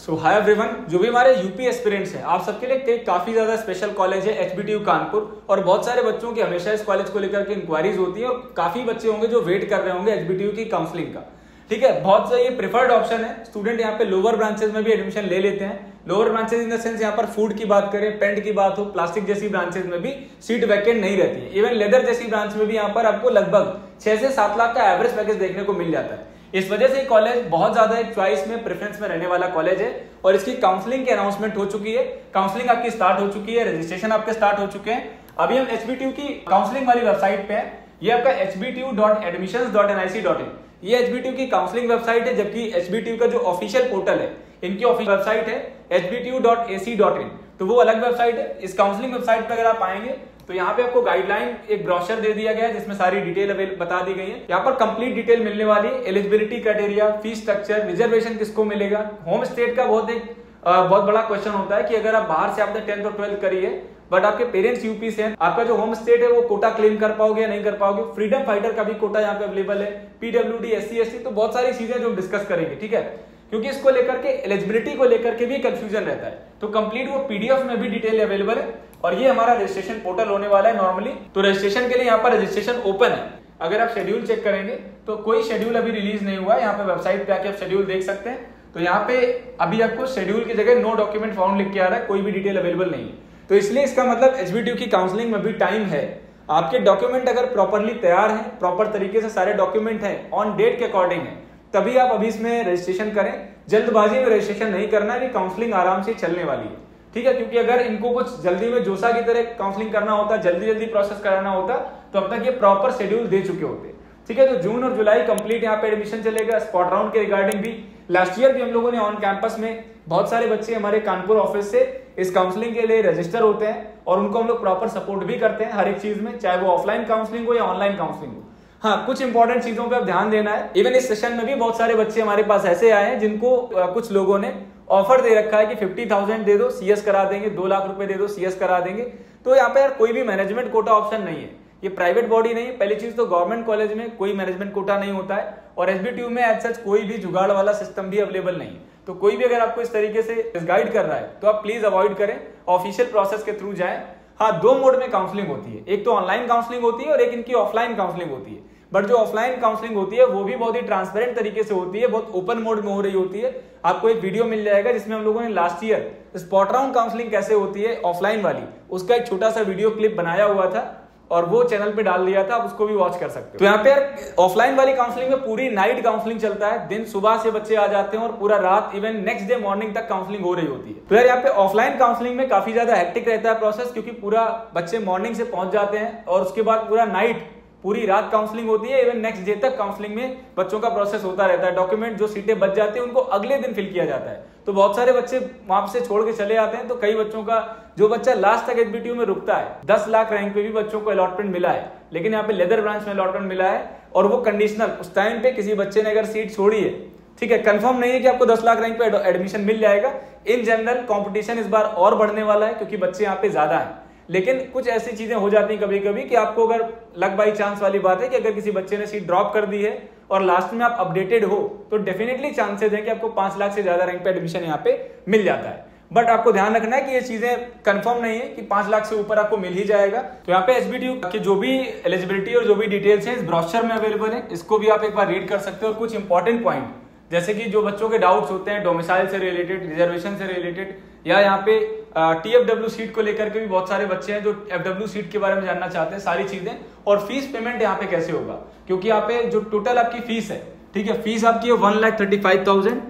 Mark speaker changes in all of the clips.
Speaker 1: सो hi everyone, जो भी हमारे यूपी एस्पिरेंट्स हैं, आप सबके लिए काफी ज्यादा स्पेशल कॉलेज है एचबीटीयू कानपुर। और बहुत सारे बच्चों की हमेशा इस कॉलेज को लेकर के इंक्वायरीज होती है और काफी बच्चे होंगे जो वेट कर रहे होंगे एचबीटीयू की काउंसलिंग का। ठीक है, बहुत सा ये प्रिफर्ड ऑप्शन है। स्टूडेंट यहाँ पे लोअर ब्रांचेस में भी एडमिशन ले लेते हैं। Lower branches in the sense यहाँ पर फूड की बात करें, पेंट की बात हो, प्लास्टिक जैसी ब्रांचेस में भी सीट वैकेंट नहीं रहती है। इवन लेदर जैसी ब्रांच में भी यहाँ पर आपको लगभग 6 से 7 लाख का एवरेज पैकेज देखने को मिल जाता है। इस वजह से कॉलेज बहुत ज्यादा एक चॉइस में, प्रेफरेंस में रहने वाला कॉलेज है। और इसकी काउंसलिंग की अनाउंसमेंट हो चुकी है, काउंसलिंग आपकी स्टार्ट हो चुकी है, रजिस्ट्रेशन आपके स्टार्ट हो चुके हैं। अभी हम एचबीटीयू की काउंसलिंग वाली वेबसाइट पे हैं। ये आपका hbtu.admissions.nic.in ये एचबीटीयू की काउंसलिंग वेबसाइट है, जबकि एचबीटीयू का जो ऑफिशियल पोर्टल है, इनकी ऑफिशियल वेबसाइट है hbtu.ac.in, तो वो अलग वेबसाइट है। इस काउंसलिंग वेबसाइट पर अगर आप आएंगे तो यहाँ पे आपको गाइडलाइन एक ब्रोशर दे दिया गया है जिसमें सारी डिटेल बता दी गई है। यहाँ पर कंप्लीट डिटेल मिलने वाली है, eligibility criteria, fees structure, reservation किसको मिलेगा। होम स्टेट का बहुत बड़ा क्वेश्चन होता है कि अगर आप बाहर से आपने 10th और 12th करी है बट आपके पेरेंट्स यूपी से हैं, आपका जो होम स्टेट है वो कोटा क्लेम कर पाओगे या नहीं कर पाओगे। फ्रीडम फाइटर का भी कोटा यहाँ पे अवेलेबल है, पीडब्ल्यूडी, एससी, एसटी, तो बहुत सारी चीजें जो हम डिस्कस करेंगे। ठीक है, क्योंकि इसको लेकर के एलिजिबिलिटी को लेकर के भी कंफ्यूजन रहता है, तो कंप्लीट वो पीडीएफ में भी डिटेल अवेलेबल है। और ये हमारा रजिस्ट्रेशन पोर्टल होने वाला है नॉर्मली। तो रजिस्ट्रेशन के लिए यहाँ पर रजिस्ट्रेशन ओपन है। अगर आप शेड्यूल चेक करेंगे तो कोई शेड्यूल अभी रिलीज नहीं हुआ है। यहाँ पे वेबसाइट पे आके आप शेड्यूल देख सकते हैं। तो यहाँ पे अभी आपको शेड्यूल की जगह नो डॉक्यूमेंट फाउंड लिख के आ रहा है, कोई भी डिटेल अवेलेबल नहीं है। तो इसलिए इसका मतलब एचबीटीयू की काउंसलिंग में भी टाइम है। आपके डॉक्यूमेंट अगर प्रॉपरली तैयार है, प्रॉपर तरीके से सारे डॉक्यूमेंट है, ऑन डेट के अकॉर्डिंग है, तभी आप अभी इसमें रजिस्ट्रेशन करें। जल्दबाजी में रजिस्ट्रेशन नहीं करना है, काउंसलिंग आराम से चलने वाली है। ठीक है, क्योंकि अगर इनको कुछ जल्दी में जोसा की तरह काउंसलिंग करना होता, जल्दी प्रोसेस कराना होता, तो अब तक ये प्रॉपर शेड्यूल दे चुके होते। ठीक है, तो जून और जुलाई कंप्लीट यहाँ पे एडमिशन चलेगा। स्पॉट राउंड के रिगार्डिंग भी लास्ट ईयर भी हम लोगों ने ऑन कैंपस में बहुत सारे बच्चे हमारे कानपुर ऑफिस से इस काउंसलिंग के लिए रजिस्टर होते हैं और उनको हम लोग प्रॉपर सपोर्ट भी करते हैं हर एक चीज में, चाहे वो ऑफलाइन काउंसलिंग हो या ऑनलाइन काउंसलिंग हो। हाँ, कुछ इंपॉर्टेंट चीजों पे आप ध्यान देना है। इवन इस सेशन में भी बहुत सारे बच्चे हमारे पास ऐसे आए हैं जिनको कुछ लोगों ने ऑफर दे रखा है कि 50,000 दे दो, सीएस करा देंगे, 2 लाख रुपए दे दो, सीएस करा देंगे। तो यहाँ पे यार कोई भी मैनेजमेंट कोटा ऑप्शन नहीं है, ये प्राइवेट बॉडी नहीं है। पहली चीज तो गवर्नमेंट कॉलेज में कोई मैनेजमेंट कोटा नहीं होता है और एचबीटीयू में एज सच कोई भी जुगाड़ वाला सिस्टम भी अवेलेबल नहीं है। तो कोई भी अगर आपको इस तरीके से गाइड कर रहा है तो आप प्लीज अवॉइड करें, ऑफिशियल प्रोसेस के थ्रू जाएं। हाँ, 2 मोड में काउंसलिंग होती है, एक तो ऑनलाइन काउंसलिंग होती है और एक इनकी ऑफलाइन काउंसलिंग होती है। बट जो ऑफलाइन काउंसलिंग होती है वो भी बहुत ही ट्रांसपेरेंट तरीके से होती है, बहुत ओपन मोड में हो रही होती है। आपको एक वीडियो मिल जाएगा जिसमें हम लोगों ने last year spot round counselling कैसे होती है ऑफलाइन वाली, उसका एक छोटा सा वीडियो क्लिप बनाया हुआ था और वो चैनल पे डाल दिया था, आप उसको भी वॉच कर सकते हो। तो यहाँ पे ऑफलाइन वाली काउंसलिंग में पूरी नाइट काउंसलिंग चलता है, दिन सुबह से बच्चे आ जाते हैं और पूरा रात इवन नेक्स्ट डे मॉर्निंग तक काउंसलिंग हो रही होती है। तो यार यहाँ पे ऑफलाइन काउंसलिंग में काफी ज्यादा हेक्टिक रहता है प्रोसेस, क्योंकि पूरा बच्चे मॉर्निंग से पहुंच जाते हैं और उसके बाद पूरा नाइट, पूरी रात काउंसलिंग होती है। इवन नेक्स्ट डे तक काउंसलिंग में बच्चों का प्रोसेस होता रहता है। डॉक्यूमेंट जो सीटें बच जाती है उनको अगले दिन फिल किया जाता है। तो बहुत सारे बच्चे वहां से छोड़ के चले आते हैं। तो कई बच्चों का, जो बच्चा लास्ट तक एचबीटीयू में रुकता है, 10 लाख रैंक पे भी बच्चों को अलॉटमेंट मिला है, लेकिन यहाँ पे लेदर ब्रांच में अलॉटमेंट मिला है और वो कंडीशनल। उस टाइम पे किसी बच्चे ने अगर सीट छोड़ी है, ठीक है, कंफर्म नहीं है कि आपको 10 लाख रैंक पे एडमिशन मिल जाएगा। इन जनरल कंपटीशन इस बार और बढ़ने वाला है क्योंकि बच्चे यहाँ पे ज्यादा हैं। लेकिन कुछ ऐसी चीजें हो जाती हैं कभी कभी कि आपको अगर लक बाई चांस वाली बात है कि अगर किसी बच्चे ने सीट ड्रॉप कर दी है और लास्ट में आप अपडेटेड हो तो डेफिनेटली चांसेस है कि आपको 5 लाख से ज्यादा रैंक पे एडमिशन यहाँ पे मिल जाता है। बट आपको ध्यान रखना है कि ये चीजें कंफर्म नहीं है कि 5 लाख से ऊपर आपको मिल ही जाएगा। तो यहाँ पे एचबीटीयू की जो भी एलिजिबिलिटी और जो भी डिटेल्स है इस ब्रोशर में अवेलेबल है, इसको भी आप एक बार रीड कर सकते हो। और कुछ इंपॉर्टेंट पॉइंट जैसे कि जो बच्चों के डाउट्स होते हैं डोमिसाइल से रिलेटेड, रिजर्वेशन से रिलेटेड, या यहाँ पे टीएफडब्ल्यू सीट को लेकर के भी बहुत सारे बच्चे हैं जो एफडब्ल्यू सीट के बारे में जानना चाहते हैं, सारी चीजें। और फीस पेमेंट यहाँ पे कैसे होगा, क्योंकि यहाँ पे जो टोटल आपकी फीस है, ठीक है, फीस आपकी है 1,35,000।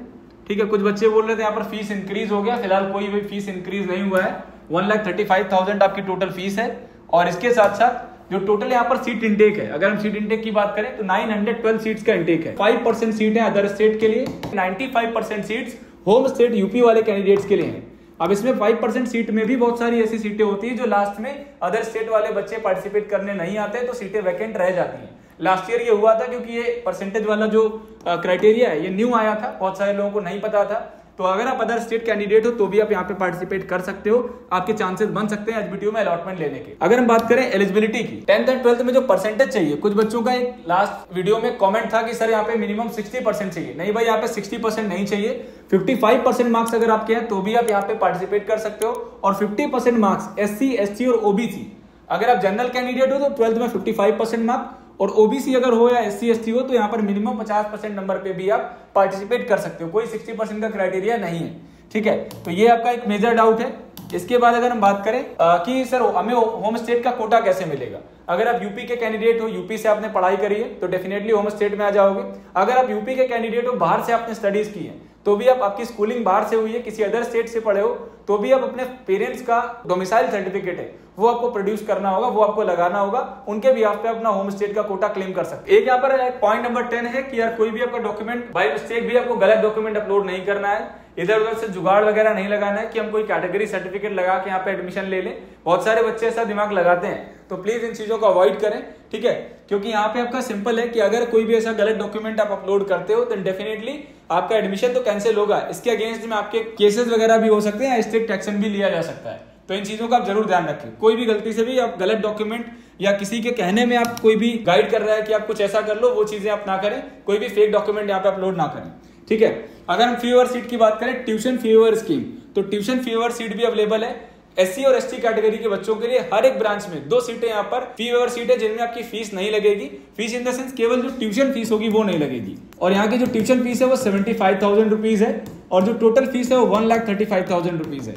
Speaker 1: ठीक है, कुछ बच्चे बोल रहे थे यहाँ पर फीस इंक्रीज हो गया, फिलहाल कोई भी फीस इंक्रीज नहीं हुआ है। 1,35,000 आपकी टोटल फीस है। और इसके साथ साथ जो टोटल यहाँ पर सीट इंटेक है, अगर हम सीट इंटेक की बात करें तो 912 सीट्स का इंटेक है। 5% सीट है अदर स्टेट के लिए, 95% सीट्स होम स्टेट यूपी वाले कैंडिडेट्स के लिए हैं। अब इसमें 5% सीट में भी बहुत सारी ऐसी सीटें होती है जो लास्ट में अदर स्टेट वाले बच्चे पार्टिसिपेट करने नहीं आते, तो सीटें वैकेंट रह जाती हैं। लास्ट ईयर ये हुआ था क्योंकि ये परसेंटेज वाला जो क्राइटेरिया है ये न्यू आया था, बहुत सारे लोगों को नहीं पता था। तो अगर आप अदर स्टेट कैंडिडेट हो तो भी आप यहाँ पे पार्टिसिपेट कर सकते हो, आपके चांसेस बन सकते हैं एचबीटीयू में अलॉटमेंट लेने के। अगर हम बात करें एलिजिबिलिटी की, 10th एंड 12th में जो परसेंटेज चाहिए, कुछ बच्चों का एक लास्ट वीडियो में कमेंट था कि सर यहाँ पे मिनिमम 60% चाहिए। नहीं भाई, यहाँ पे 60% नहीं चाहिए, 55% मार्क्स अगर आपके हैं तो भी आप यहाँ पे पार्टिसिपेट कर सकते हो। और 50% मार्क्स एससी, एसटी और ओबीसी, अगर आप जनरल कैंडिडेट हो तो 12th में 55% मार्क्स, और ओबीसी अगर हो या एससी एसटी हो तो यहाँ पर मिनिमम 50% नंबर पे भी आप पार्टिसिपेट कर सकते हो। कोई 60% का क्राइटेरिया नहीं है, ठीक है। तो ये आपका एक मेजर डाउट है। इसके बाद अगर हम बात करें कि सर हमें होम स्टेट का कोटा कैसे मिलेगा, अगर आप यूपी के कैंडिडेट हो, यूपी से आपने पढ़ाई करी है तो डेफिनेटली होम स्टेट में आ जाओगे। अगर आप यूपी के कैंडिडेट हो, बाहर से आपने स्टडीज की है तो भी आपकी स्कूलिंग बाहर से हुई है, किसी अदर स्टेट से पढ़े हो तो भी आप अपने पेरेंट्स का डोमिसाइल सर्टिफिकेट है वो आपको प्रोड्यूस करना होगा, वो आपको लगाना होगा, उनके भी आप पे अपना होम स्टेट का कोटा क्लेम कर सकते हैं। एक यहाँ पर पॉइंट नंबर 10 है कि यार कोई भी आपका डॉक्यूमेंट बाय मिस्टेक भी आपको गलत डॉक्यूमेंट अपलोड नहीं करना है, इधर उधर से जुगाड़ वगैरह नहीं लगाना है कि हम कोई कैटेगरी सर्टिफिकेट लगा के यहाँ पे एडमिशन ले लें। बहुत सारे बच्चे ऐसा दिमाग लगाते हैं, तो प्लीज इन चीजों को अवॉइड करें, ठीक है। क्योंकि यहाँ पे आपका सिंपल है कि अगर कोई भी ऐसा गलत डॉक्यूमेंट आप अपलोड करते हो तो डेफिनेटली आपका एडमिशन तो कैंसिल होगा, इसके अगेंस्ट में आपके केसेस वगैरह भी हो सकते हैं, स्ट्रिक्ट एक्शन भी लिया जा सकता है। तो इन चीजों का आप जरूर ध्यान रखें। कोई भी गलती से भी आप गलत डॉक्यूमेंट या किसी के कहने में आप कोई भी गाइड कर रहा है कि आप कुछ ऐसा कर लो, वो चीजें आप ना करें, कोई भी फेक डॉक्यूमेंट यहाँ पे अपलोड ना करें, ठीक है। अगर हम फी वेवर सीट की बात करें, ट्यूशन फी वेवर स्कीम, तो ट्यूशन फी वेवर सीट भी अवेलेबल है एससी और एसटी कैटेगरी के बच्चों के लिए। हर एक ब्रांच में 2 सीटें यहाँ पर फी वेवर सीट है जिनमें आपकी फीस नहीं लगेगी। फीस इन द सेंस केवल जो ट्यूशन फीस होगी वो नहीं लगेगी, और यहाँ की जो ट्यूशन फीस है वो 75,000 रुपीज है, और जो टोटल फीस है वो 1,35,000 रुपीज है।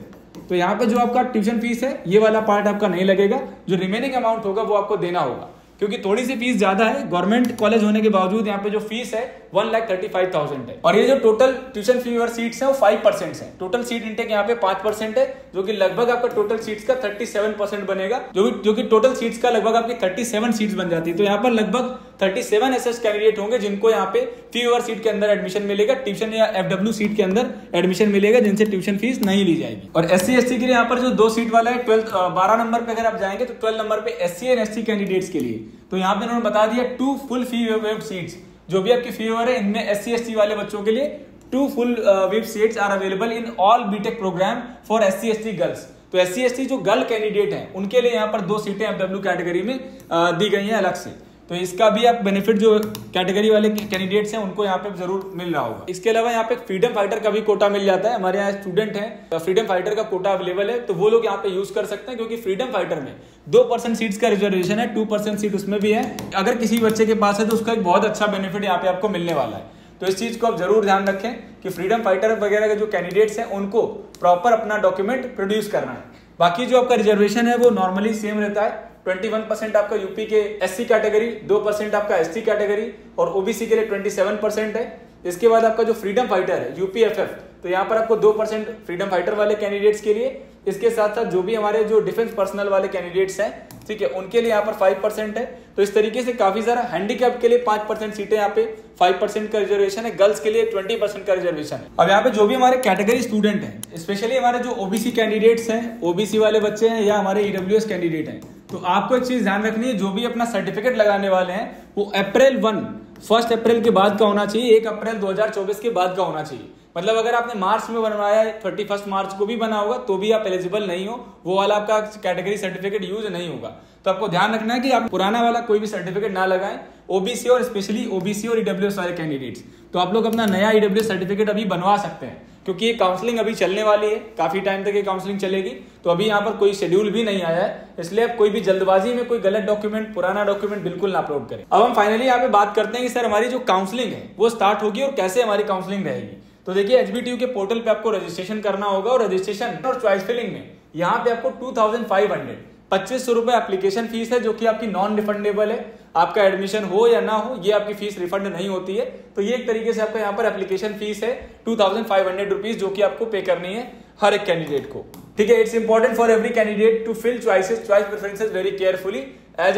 Speaker 1: तो यहाँ पे जो आपका ट्यूशन फीस है ये वाला पार्ट आपका नहीं लगेगा, जो रिमेनिंग अमाउंट होगा वो आपको देना होगा, क्योंकि थोड़ी सी फीस ज्यादा है। गवर्नमेंट कॉलेज होने के बावजूद यहाँ पे जो फीस है 1,35,000 है। और ये जो total tuition fee waiver seats है वो 5% है। टोटल सीट इंटेक यहाँ पे 5% है, जो कि लगभग आपका टोटल सीट्स का 37% बनेगा, जो कि टोटल सीट्स का लगभग आपकी 37 सीट्स बन जाती है। तो यहाँ पर लगभग 37 ऐसे कैंडिडेट होंगे जिनको यहाँ पे फी वेवर सीट के अंदर एडमिशन मिलेगा, ट्यूशन या एफडब्ल्यू सीट के अंदर एडमिशन मिलेगा, जिनसे ट्यूशन फीस नहीं ली जाएगी। और एससी एसटी के लिए यहाँ पर जो 2 सीट वाला है 12 नंबर पे अगर आप जाएंगे तो 12 नंबर पे एससी एंड एसटी कैंडिडेट्स के लिए, तो यहाँ पे उन्होंने बता दिया 2 फुल फी वेव सीट्स, जो भी आपकी फी वेवर है इनमें एससी एसटी वाले बच्चों के लिए 2 full waiver seats are available in all BTech program for SC ST girls. तो एससी एसटी जो गर्ल कैंडिडेट हैं उनके लिए यहाँ पर 2 सीटें एफडब्ल्यू कैटेगरी में दी गई हैं अलग से। तो इसका भी आप बेनिफिट जो कैटेगरी वाले कैंडिडेट्स हैं उनको यहाँ पे जरूर मिल रहा होगा। इसके अलावा यहाँ पे फ्रीडम फाइटर का भी कोटा मिल जाता है। हमारे यहाँ स्टूडेंट हैं, फ्रीडम फाइटर का कोटा अवेलेबल है, तो वो लोग यहाँ पे यूज कर सकते हैं, क्योंकि फ्रीडम फाइटर में 2% सीट्स का रिजर्वेशन है, 2% सीट उसमें भी है। अगर किसी बच्चे के पास है तो उसका एक बहुत अच्छा बेनिफिट यहाँ पे आपको मिलने वाला है। तो इस चीज को आप जरूर ध्यान रखें कि फ्रीडम फाइटर वगैरह के जो कैंडिडेट्स हैं उनको प्रॉपर अपना डॉक्यूमेंट प्रोड्यूस करना है। बाकी जो आपका रिजर्वेशन है वो नॉर्मली सेम रहता है। 21% आपका यूपी के एससी कैटेगरी, 2% आपका एसटी कैटेगरी, और ओबीसी के लिए 27% है। इसके बाद आपका जो फ्रीडम फाइटर है यूपीएफएफ, तो यहाँ पर आपको 2% फ्रीडम फाइटर वाले कैंडिडेट्स के लिए, इसके साथ साथ जो भी हमारे जो डिफेंस पर्सनल वाले कैंडिडेट्स हैं, ठीक है, उनके लिए यहाँ पर 5% है। तो इस तरीके से काफी सारा हैंडीकैप के लिए 5% सीटें यहाँ पे 5% का रिजर्वेशन है, गर्ल्स के लिए 20% का रिजर्वेशन है। अब यहाँ पे जो भी हमारे कैटेगरी स्टूडेंट हैं, स्पेशली हमारे जो ओबीसी कैंडिडेट्स हैं, ओबीसी वाले बच्चे हैं या हमारे ईडब्ल्यूएस कैंडिडेट हैं, तो आपको एक चीज ध्यान रखनी है, जो भी अपना सर्टिफिकेट लगाने वाले हैं वो अप्रैल 1 अप्रैल के बाद का होना चाहिए, 1 अप्रैल 2024 के बाद का होना चाहिए। मतलब अगर आपने मार्च में बनवाया है, 31 मार्च को भी बना होगा तो भी आप एलिजिबल नहीं हो, वो वाला आपका कैटेगरी सर्टिफिकेट यूज नहीं होगा। तो आपको ध्यान रखना है कि आप पुराना वाला कोई भी सर्टिफिकेट ना लगाएं, ओबीसी और स्पेशली ओबीसी और ईडब्ल्यूएस वाले कैंडिडेट्स। तो आप लोग अपना नया ईडब्ल्यूएस सर्टिफिकेट अभी बनवा सकते हैं, क्योंकि ये काउंसलिंग अभी चलने वाली है, काफी टाइम तक ये काउंसलिंग चलेगी। तो अभी यहाँ पर कोई शेड्यूल भी नहीं आया है, इसलिए आप कोई भी जल्दबाजी में कोई गलत डॉक्यूमेंट, पुराना डॉक्यूमेंट बिल्कुल ना अपलोड करें। अब हम फाइनली यहाँ पे बात करते हैं कि सर हमारी जो काउंसलिंग है वो स्टार्ट होगी और कैसे हमारी काउंसलिंग रहेगी। तो देखिए, एचबीटीयू के पोर्टल पे आपको रजिस्ट्रेशन करना होगा, और रजिस्ट्रेशन और चॉइस फिलिंग में यहाँ पे आपको 2500 रुपए एप्लीकेशन फीस है, जो कि आपकी नॉन रिफंडेबल है। आपका एडमिशन हो या ना हो, ये आपकी फीस रिफंड नहीं होती है। तो ये एक तरीके से आपका यहाँ पर एप्लीकेशन फीस है 2500 रुपीज, जो कि आपको पे करनी है हर एक कैंडिडेट को, ठीक है। It's important for every candidate to fill choice preferences very carefully as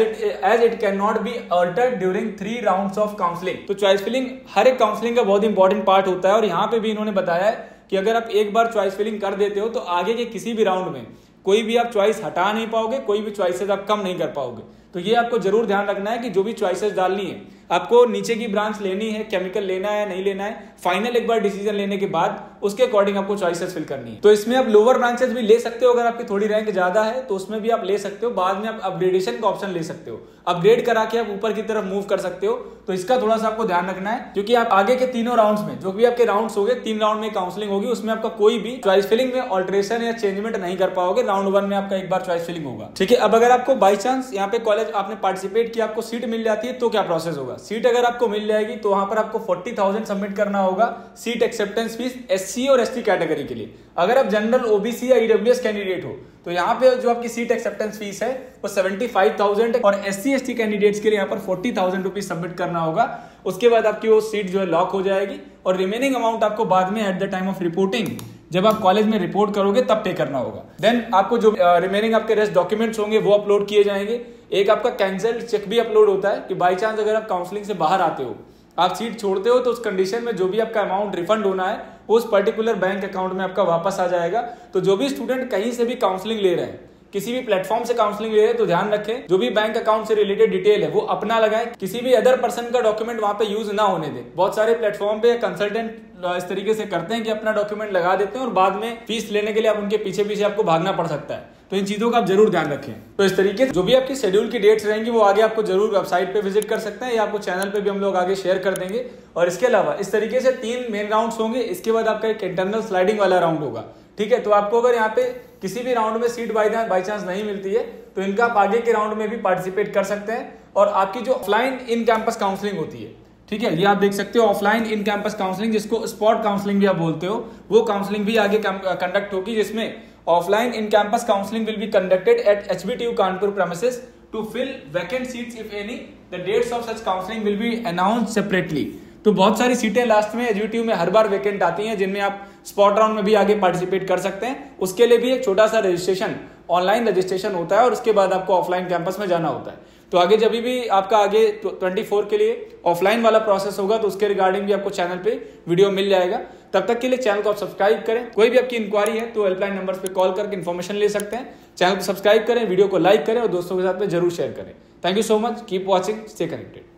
Speaker 1: it cannot be altered during 3 rounds of counseling। तो चॉइस फिलिंग हर एक काउंसलिंग का बहुत इंपॉर्टेंट पार्ट होता है, और यहाँ पे भी इन्होंने बताया है कि अगर आप एक बार चॉइस फिलिंग कर देते हो तो आगे के किसी भी राउंड में कोई भी आप चॉइस हटा नहीं पाओगे, कोई भी चॉइसेस आप कम नहीं कर पाओगे। तो ये आपको जरूर ध्यान रखना है कि जो भी चॉइसेस डालनी है, आपको नीचे की ब्रांच लेनी है, केमिकल लेना है नहीं लेना है, फाइनल एक बार डिसीजन लेने के बाद उसके अकॉर्डिंग आपको चॉइसेस फिल करनी है। तो इसमें आप लोअर ब्रांचेस भी ले सकते हो, अगर आपकी थोड़ी रैंक ज्यादा है तो उसमें भी आप ले सकते हो। बाद में आप अपग्रेडेशन का ऑप्शन ले सकते हो, अपग्रेड करा के आप ऊपर की तरफ मूव कर सकते हो। तो इसका थोड़ा सा आपको ध्यान रखना है, क्योंकि आप आगे के तीनों राउंड्स में, जो भी आपके राउंड्स हो गए, 3 राउंड में काउंसलिंग होगी, उसमें आपका कोई भी चॉइस फिलिंग में ऑल्टरेशन या चेंजमेंट नहीं कर पाओगे। राउंड 1 में आपका एक बार चॉइस फिलिंग होगा, ठीक है। अब अगर आपको बाई चांस यहाँ पे कॉलेज आपने पार्टिसिपेट किया, आपको सीट मिल जाती है, तो क्या प्रोसेस होगा? सीट अगर आपको मिल जाएगी तो वहां पर आपको 40,000 सबमिट करना होगा सीट एक्सेप्टेंस फीस SC और ST कैटेगरी के लिए। अगर आप जनरल, OBC या EWS कैंडिडेट हो तो यहाँ पे जो आपकी सीट एक्सेप्टेंस फीस है वो 75,000 है, और SC ST कैंडिडेट्स के लिए यहाँ पर 40,000 रुपीज सबमिट करना होगा। उसके बाद आपकी वो सीट जो है लॉक हो जाएगी, और रिमेनिंग अमाउंट आपको बाद में at the time of reporting, जब आप कॉलेज में रिपोर्ट करोगे तब पे करना होगा। देन आपको जो रिमेनिंग आपके रेस्ट डॉक्यूमेंट्स होंगे वो अपलोड किए जाएंगे। एक आपका कैंसल्ड चेक भी अपलोड होता है कि बाई चांस अगर आप काउंसलिंग से बाहर आते हो, आप सीट छोड़ते हो, तो उस कंडीशन में जो भी आपका अमाउंट रिफंड होना है वो उस पर्टिकुलर बैंक अकाउंट में आपका वापस आ जाएगा। तो जो भी स्टूडेंट कहीं से भी काउंसलिंग ले रहे हैं, किसी भी प्लेटफॉर्म से काउंसलिंग ले रहे हैं, तो ध्यान रखें जो भी बैंक अकाउंट से रिलेटेड डिटेल है वो अपना लगाएं, किसी भी अदर पर्सन का डॉक्यूमेंट वहां पे यूज ना होने दें। बहुत सारे प्लेटफॉर्म पे कंसल्टेंट इस तरीके से करते हैं कि अपना डॉक्यूमेंट लगा देते हैं और बाद में फीस लेने के लिए आप उनके पीछे पीछे आपको भागना पड़ सकता है। तो इन चीजों का आप जरूर ध्यान रखें। तो इस तरीके से जो भी आपकी शेड्यूल की डेट्स रहेंगी वो आगे आपको जरूर वेबसाइट पे विजिट कर सकते हैं, या आपको चैनल पे भी हम लोग आगे शेयर कर देंगे। और इसके अलावा इस तरीके से 3 मेन राउंड्स होंगे, इसके बाद आपका एक इंटरनल स्लाइडिंग वाला राउंड होगा, ठीक है। तो आपको अगर यहाँ पे किसी भी राउंड में सीट बाई चांस नहीं मिलती है तो इनका आप आगे के राउंड में भी पार्टिसिपेट कर सकते हैं। और आपकी जो ऑफलाइन इन कैंपस काउंसलिंग होती है, ठीक है, ये आप देख सकते हो ऑफलाइन इन कैंपस काउंसलिंग, जिसको स्पॉट काउंसलिंग भी आप बोलते हो, वो काउंसलिंग भी आगे कंडक्ट होगी, जिसमें offline in campus counselling will be conducted at HBTU Kanpur premises to fill vacant seats if any. The dates of such counselling will be announced separately. तो बहुत सारी सीटें लास्ट में HBTU में हर बार वैकेंट आती हैं, जिनमें आप स्पॉट राउंड में भी आगे पार्टिसिपेट कर सकते हैं। उसके लिए भी एक छोटा सा रजिस्ट्रेशन, ऑनलाइन रजिस्ट्रेशन होता है, और उसके बाद आपको ऑफलाइन कैंपस में जाना होता है। तो आगे जब भी आपका आगे 24 के लिए ऑफलाइन वाला प्रोसेस होगा तो उसके रिगार्डिंग भी आपको चैनल पे वीडियो मिल जाएगा। तब तक के लिए चैनल को आप सब्सक्राइब करें। कोई भी आपकी इंक्वायरी है तो हेल्पलाइन नंबर्स पे कॉल करके इन्फॉर्मेशन ले सकते हैं। चैनल को सब्सक्राइब करें, वीडियो को लाइक करें और दोस्तों के साथ में जरूर शेयर करें। Thank you so much, keep watching, stay connected.